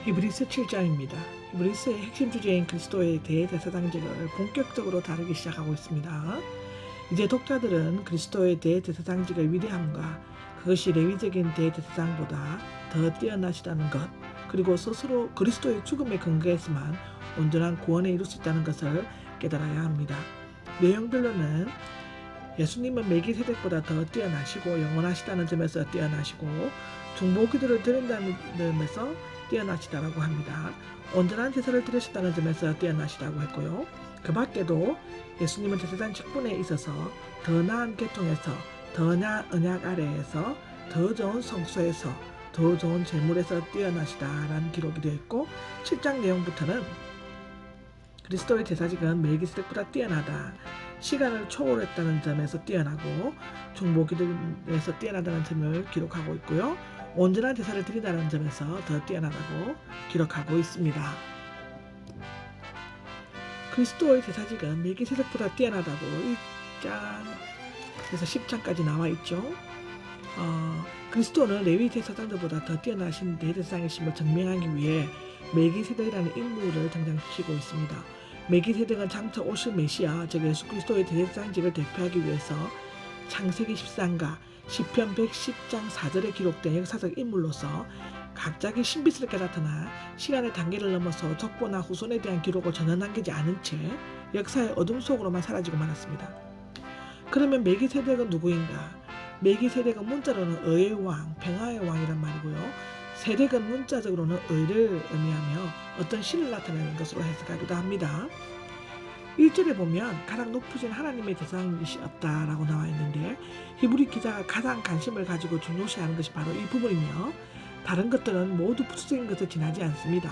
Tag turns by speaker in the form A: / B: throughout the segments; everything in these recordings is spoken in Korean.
A: 히브리서 7장입니다. 히브리서의 핵심 주제인 그리스도에 대해 대사당직을 본격적으로 다루기 시작하고 있습니다. 이제 독자들은 그리스도에 대해 대사당직의 위대함과 그것이 레위적인 대제사장보다 더 뛰어나시다는 것, 그리고 스스로 그리스도의 죽음에 근거해서만 온전한 구원에 이룰 수 있다는 것을 깨달아야 합니다. 내용별로는 예수님은 멜기세덱보다 더 뛰어나시고 영원하시다는 점에서 뛰어나시고 중보기도를 드린다는 점에서 뛰어나시다라고 합니다. 온전한 제사를 드리셨다는 점에서 뛰어나시다고 했고요. 그 밖에도 예수님은 제사장 직분에 있어서 더 나은 계통에서, 더 나은 언약 아래에서, 더 좋은 성소에서, 더 좋은 제물에서 뛰어나시다라는 기록이 되어 있고, 7장 내용부터는 그리스도의 제사직은 멜기세덱보다 뛰어나다, 시간을 초월했다는 점에서 뛰어나고 중보기도에서 뛰어나다는 점을 기록하고 있고요. 온전한 제사를 드린다는 점에서 더 뛰어나다고 기록하고 있습니다. 그리스도의 제사직은 멜기세덱보다 뛰어나다고 1장에서 10장까지 나와 있죠. 그리스도는 레위 제사장들보다 더 뛰어나신 대제사장이심을 증명하기 위해 멜기세덱이라는 인물을 등장시키고 있습니다. 멜기세덱은 장차 오실 메시아, 즉 예수 그리스도의 대제사장직을 대표하기 위해서 창세기 13가 시편 110장 4절에 기록된 역사적 인물로서 갑자기 신비스럽게 나타나 시간의 단계를 넘어서 족보나 후손에 대한 기록을 전혀 남기지 않은 채 역사의 어둠 속으로만 사라지고 말았습니다. 그러면 멜기세덱은 누구인가? 멜기세덱은 문자로는 의의 왕, 평화의 왕이란 말이고요. 세덱은 문자적으로는 의를 의미하며 어떤 신을 나타내는 것으로 해석하기도 합니다. 1절에 보면 가장 높으신 하나님의 대상이시었다라고 나와 있는데 히브리 기자가 가장 관심을 가지고 중요시하는 것이 바로 이 부분이며 다른 것들은 모두 부수적인 것을 지나지 않습니다.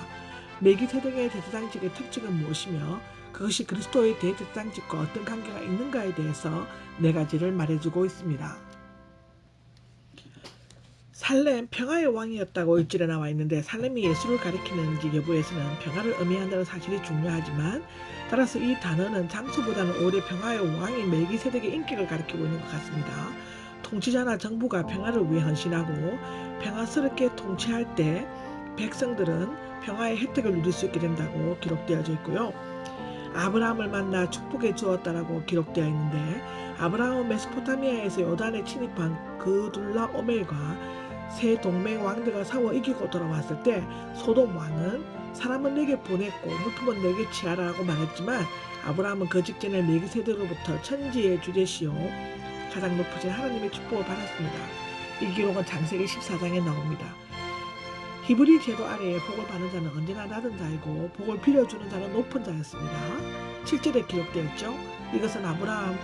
A: 멜기세덱의 대제사장직의 특징은 무엇이며 그것이 그리스도의 대제사장직과 어떤 관계가 있는가에 대해서 네 가지를 말해주고 있습니다. 살렘 평화의 왕이었다고 1절에 나와 있는데 살렘이 예수를 가리키는지 여부에서는 평화를 의미한다는 사실이 중요하지만 따라서 이 단어는 장소보다는 오히려 평화의 왕인 멜기세덱의 인격을 가리키고 있는 것 같습니다. 통치자나 정부가 평화를 위해 헌신하고 평화스럽게 통치할 때 백성들은 평화의 혜택을 누릴 수 있게 된다고 기록되어져 있고요. 아브라함을 만나 축복해 주었다라고 기록되어 있는데 아브라함은 메소포타미아에서 요단에 침입한 그둘라오멜과 세 동맹 왕들과 싸워 이기고 돌아왔을 때 소돔 왕은 사람은 내게 보냈고 물품은 내게 취하라고 말했지만 아브라함은 그 직전에 멜기세덱으로부터 천지의 주제시요 가장 높으신 하나님의 축복을 받았습니다. 이 기록은 창세기 14장에 나옵니다. 히브리 제도 아래에 복을 받는 자는 언제나 낮은 자이고 복을 빌어주는 자는 높은 자였습니다. 7절에 기록되어 있죠. 이것은 아브라함이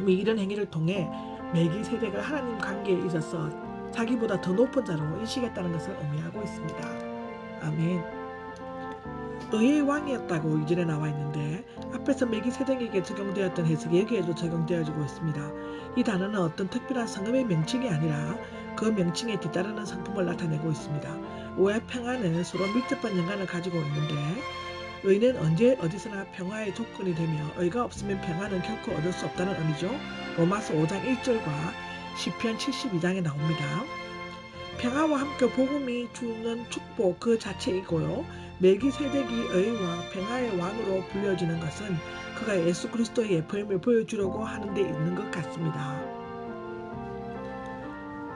A: 이런 행위를 통해 멜기세덱을 하나님 관계에 있어서 자기보다 더 높은 자로 인식했다는 것을 의미하고 있습니다. 아멘. 의의 왕이었다고 이전에 나와 있는데 앞에서 멜기세덱에게 적용되었던 해석이 여기에도 적용되어지고 있습니다. 이 단어는 어떤 특별한 성읍의 명칭이 아니라 그 명칭에 뒤따르는 성품을 나타내고 있습니다. 의와 평화는 서로 밀접한 연관을 가지고 있는데 의는 언제 어디서나 평화의 조건이 되며 의가 없으면 평화는 결코 얻을 수 없다는 의미죠. 로마서 5장 1절과 시편 72장에 나옵니다. 평화와 함께 복음이 주는 축복 그 자체이고요. 멜기세덱이 의와 평화의 왕으로 불려지는 것은 그가 예수 그리스도의 예표임을 보여주려고 하는 데 있는 것 같습니다.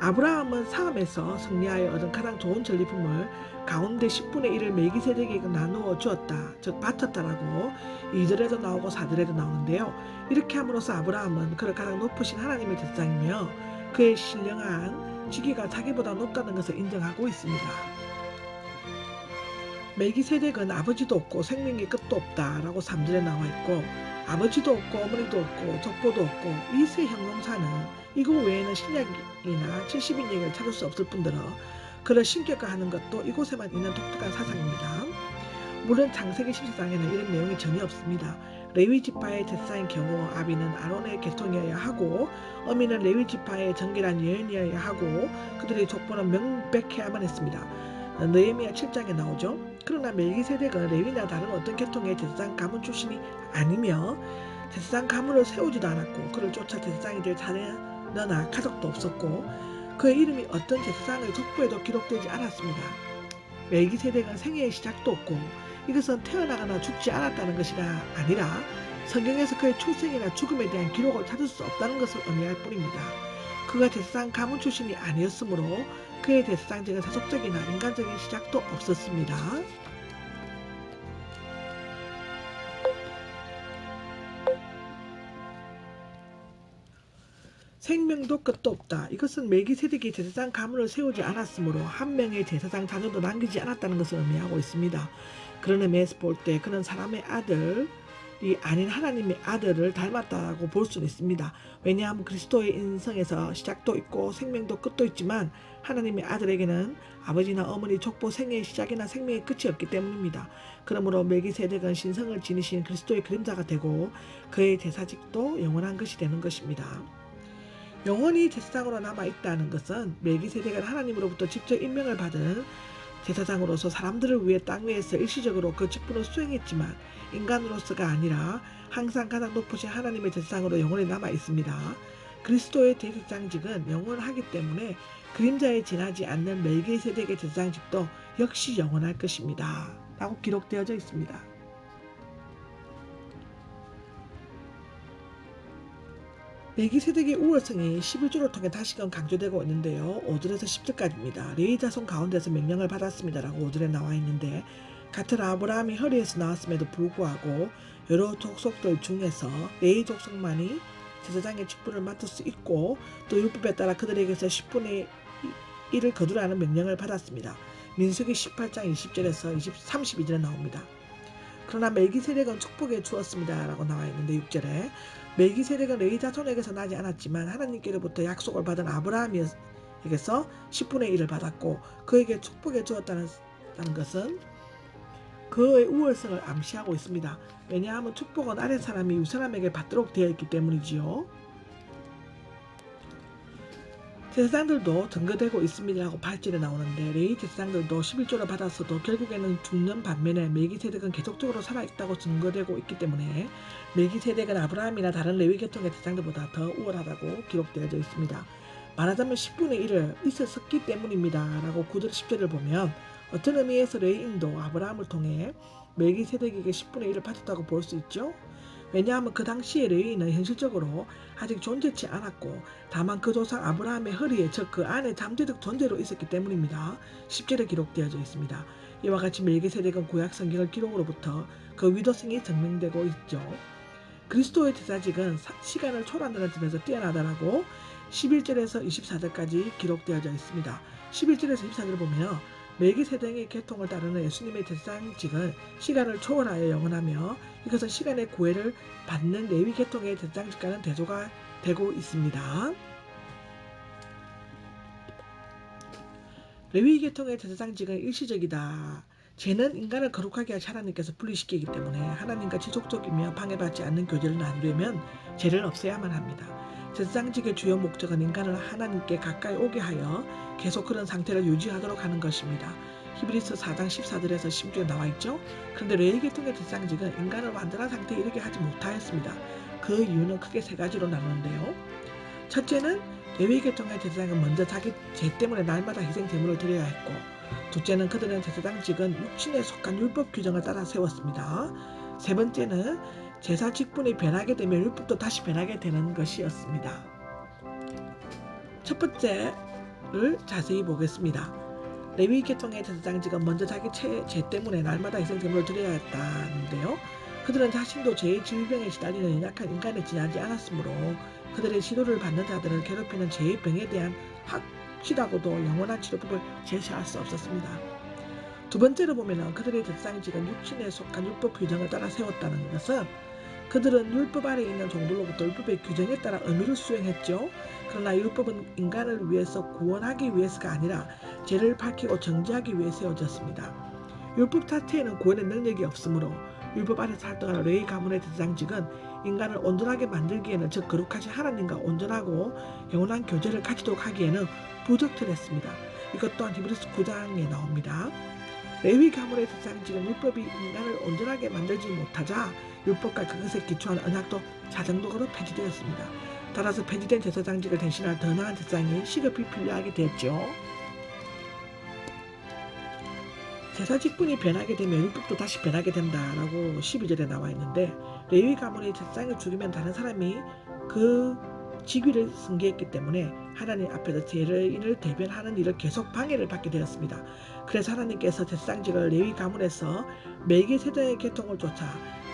A: 아브라함은 사암에서 승리하여 얻은 가장 좋은 전리품을 가운데 10분의 1을 멜기세덱에게 나누어 주었다, 즉 바쳤다라고 2절에도 나오고 4절에도 나오는데요. 이렇게 함으로써 아브라함은 그를 가장 높으신 하나님의 대상이며 그의 신령한 직위가 자기보다 높다는 것을 인정하고 있습니다. 멜기세덱은 아버지도 없고 생명의 끝도 없다라고 3절에 나와 있고 아버지도 없고 어머니도 없고 족보도 없고 이 세 형용사는 이거 외에는 신약이나 70인 얘기를 찾을 수 없을 뿐더러 그를 신격화하는 것도 이곳에만 있는 독특한 사상입니다. 물론 창세기 14장에는 이런 내용이 전혀 없습니다. 레위 지파의 제사장인 경우 아비는 아론의 계통이어야 하고 어미는 레위 지파의 정결한 여인이어야 하고 그들의 족보는 명백해야만 했습니다. 느헤미야 7장에 나오죠. 그러나 멜기세덱은 레위나 다른 어떤 계통의 제사장 가문 출신이 아니며 제사장 가문을 세우지도 않았고 그를 쫓아 제사장이 될 자녀나 가족도 없었고 그의 이름이 어떤 제사장의 족보에도 기록되지 않았습니다. 멜기세덱은 생애의 시작도 없고 이것은 태어나거나 죽지 않았다는 것이 아니라 성경에서 그의 출생이나 죽음에 대한 기록을 찾을 수 없다는 것을 의미할 뿐입니다. 그가 제사장 가문 출신이 아니었으므로 그의 제사장직은 세속적이나 인간적인 시작도 없었습니다. 생명도 끝도 없다. 이것은 멜기세덱이 제사장 가문을 세우지 않았으므로 한 명의 제사장 자녀도 남기지 않았다는 것을 의미하고 있습니다. 그런 의미에서 볼 때 그는 사람의 아들이 아닌 하나님의 아들을 닮았다고 볼 수는 있습니다. 왜냐하면 그리스도의 인성에서 시작도 있고 생명도 끝도 있지만 하나님의 아들에게는 아버지나 어머니, 족보, 생애의 시작이나 생명의 끝이 없기 때문입니다. 그러므로 멜기세덱은 신성을 지니신 그리스도의 그림자가 되고 그의 제사직도 영원한 것이 되는 것입니다. 영원히 제사장으로 남아있다는 것은 멜기세덱은 하나님으로부터 직접 임명을 받은 제사장으로서 사람들을 위해 땅 위에서 일시적으로 그 직분을 수행했지만 인간으로서가 아니라 항상 가장 높으신 하나님의 제사장으로 영원히 남아있습니다. 그리스도의 제사장직은 영원하기 때문에 그림자에 지나지 않는 멜기세덱의 제사장직도 역시 영원할 것입니다. 라고 기록되어져 있습니다. 멜기세덱의 우월성이 11조를 통해 다시금 강조되고 있는데요. 5절에서 10절까지입니다. 레위 자손 가운데서 명령을 받았습니다라고 5절에 나와 있는데 같은 아브라함이 허리에서 나왔음에도 불구하고 여러 족속들 중에서 레위 족속만이 제사장의 직분을 맡을 수 있고 또 율법에 따라 그들에게서 10분의 1을 거두라는 명령을 받았습니다. 민수기 18장 20절에서 32절에 나옵니다. 그러나 멜기세덱은 축복에 주었습니다 라고 나와 있는데 6절에 멜기세덱은 레위 자손에게서 나지 않았지만 하나님께로부터 약속을 받은 아브라함에게서 10분의 1을 받았고 그에게 축복에 주었다는 것은 그의 우월성을 암시하고 있습니다. 왜냐하면 축복은 아랫사람이 윗사람에게 받도록 되어 있기 때문이지요. 제사장들도 증거되고 있습니다라고 8절에 나오는데 레위 제사장들도 11조를 받았어도 결국에는 죽는 반면에 멜기세덱은 계속적으로 살아있다고 증거되고 있기 때문에 멜기세덱은 아브라함이나 다른 레위 계통의 제사장들보다 더 우월하다고 기록되어져 있습니다. 말하자면 10분의 1을 있었기 때문입니다 라고 9절 10절을 보면 어떤 의미에서 레위인도 아브라함을 통해 멜기세덱에게 10분의 1을 받았다고 볼 수 있죠. 왜냐하면 그 당시의 레위인은 현실적으로 아직 존재치 않았고 다만 그 조상 아브라함의 허리에 즉 그 안에 잠재적 존재로 있었기 때문입니다. 10절에 기록되어져 있습니다. 이와 같이 멜기세덱은 구약 성경의 기록으로부터 그 위도성이 증명되고 있죠. 그리스도의 제사직은 시간을 초월한다는 점에서 뛰어나다라고 11절에서 24절까지 기록되어져 있습니다. 11절에서 24절을 보면 멜기세덱의 계통을 따르는 예수님의 제사장직은 시간을 초월하여 영원하며 이것은 시간의 구애를 받는 레위 계통의 제사장직과는 대조가 되고 있습니다. 레위 계통의 제사장직은 일시적이다. 죄는 인간을 거룩하게 하시 하나님께서 분리시키기 때문에 하나님과 지속적이며 방해받지 않는 교제를 나누려면 죄를 없애야만 합니다. 제사장직의 주요 목적은 인간을 하나님께 가까이 오게 하여 계속 그런 상태를 유지하도록 하는 것입니다. 히브리서 4장 14절에서 15절에 나와 있죠. 그런데 레위 계통의 제사장직은 인간을 완전한 상태에 이르게 하지 못하였습니다. 그 이유는 크게 세 가지로 나누는데요. 첫째는 레위 계통의 제사장은 먼저 자기 죄 때문에 날마다 희생 제물을 드려야 했고 둘째는 그들은 제사장직은 육신에 속한 율법 규정을 따라 세웠습니다. 세 번째는 제사 직분이 변하게 되면 율법도 다시 변하게 되는 것이었습니다. 첫 번째를 자세히 보겠습니다. 레위 계통의 제사장직은 먼저 자기 죄 때문에 날마다 희생 제물을 드려야 했다는데요. 그들은 자신도 죄의 질병에 시달리는 연약한 인간에 지나지 않았으므로 그들의 시도를 받는 자들을 괴롭히는 죄의 병에 대한 확실하고도 영원한 치료법을 제시할 수 없었습니다. 두 번째로 보면 그들의 제사장직은 육신에 속한 율법 규정을 따라 세웠다는 것은 그들은 율법 아래에 있는 종들로부터 율법의 규정에 따라 의무를 수행했죠. 그러나 율법은 인간을 위해서 구원하기 위해서가 아니라 죄를 밝히고 정죄하기 위해 세워졌습니다. 율법 자체에는 구원의 능력이 없으므로 율법 아래서 활동하는 레위 가문의 제사장직은 인간을 온전하게 만들기에는 즉 거룩하신 하나님과 온전하고 영원한 교제를 가지도록 하기에는 부적절했습니다. 이것 또한 히브리서 9장에 나옵니다. 레위 가문의 제사장직은 율법이 인간을 온전하게 만들지 못하자 율법과 그것에 기초한 언약도 자동적으로 폐지되었습니다. 따라서 폐지된 제사장직을 대신할 더 나은 제사장이 시급히 필요하게 되었죠. 제사 직분이 변하게 되면 율법도 다시 변하게 된다라고 12절에 나와 있는데, 레위 가문이 제사장을 죽이면 다른 사람이 그 직위를 승계했기 때문에 하나님 앞에서 죄인을 대변하는 일을 계속 방해를 받게 되었습니다. 그래서 하나님께서 제사장직을 레위 가문에서 멜기세덱의 계통을 쫓아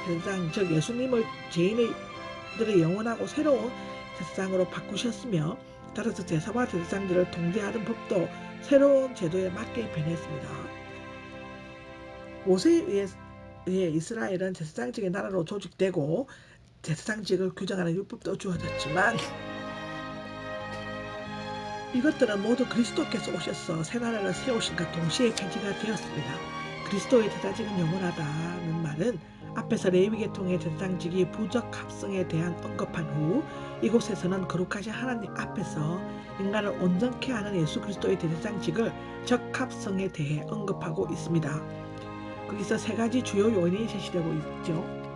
A: 제사장 즉 예수님을 죄인들의 영원하고 새로운 제사장으로 바꾸셨으며, 따라서 제사와 제사장들을 통제하는 법도 새로운 제도에 맞게 변했습니다. 모세에 의해 이스라엘은 제사장직의 나라로 조직되고 제사장직을 규정하는 율법도 주어졌지만, 이것들은 모두 그리스도께서 오셔서 새 나라를 세우신과 동시에 폐지가 되었습니다. 그리스도의 제사직은 영원하다는 말은 앞에서 레위 계통의 제사장직이 부적 합성에 대한 언급한 후 이곳에서는 거룩하신 하나님 앞에서 인간을 온전케 하는 예수 그리스도의 제사장직을 적합성에 대해 언급하고 있습니다. 거기서 세 가지 주요 요인이 제시되고 있죠.